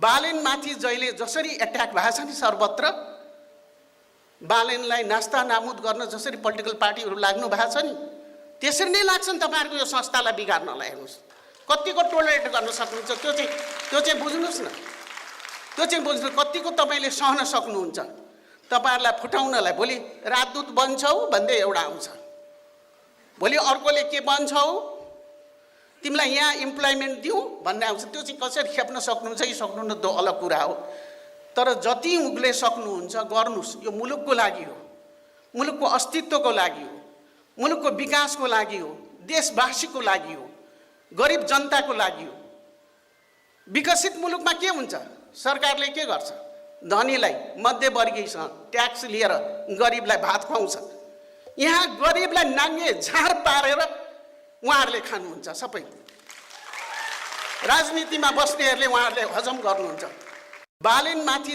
बालेनमाथि जहिले जसरी एट्याक भएको छ नि सर्वत्र, बालेनलाई नास्ता नामुद गर्न जसरी पोलिटिकल पार्टीहरू लाग्नु भएको छ नि, त्यसरी नै लाग्छ नि तपाईँहरूको यो संस्थालाई बिगार्नलाई। हेर्नुहोस् कतिको टोलरेट गर्न सक्नुहुन्छ, त्यो चाहिँ बुझ्नुहोस् न, त्यो चाहिँ बुझ्नु कतिको तपाईँले सहन सक्नुहुन्छ। तपाईँहरूलाई फुटाउनलाई भोलि राजदूत बन्छौ भन्दै एउटा आउँछ, भोलि अर्कोले के बन्छौ तिमीलाई यहाँ इम्प्लोइमेन्ट दिउँ भन्ने आउँछ। त्यो चाहिँ कसरी खेप्न सक्नुहुन्छ कि सक्नुहुन्न त्यो अलग कुरा हो, तर जति उगले सक्नुहुन्छ गर्नुहोस्। यो मुलुकको लागि हो, मुलुकको अस्तित्वको लागि हो, मुलुकको विकासको लागि हो, देशवासीको लागि हो, गरिब जनताको लागि हो। विकसित मुलुकमा के हुन्छ, सरकारले के गर्छ, धनीलाई मध्यवर्गीयसँग ट्याक्स लिएर गरिबलाई भात खुवाउँछ। यहाँ गरिबलाई नाङ्गे झार पारेर उहाँहरूले खानुहुन्छ। सबै राजनीतिमा बस्नेहरूले उहाँहरूले हजम गर्नुहुन्छ। बालेनमाथि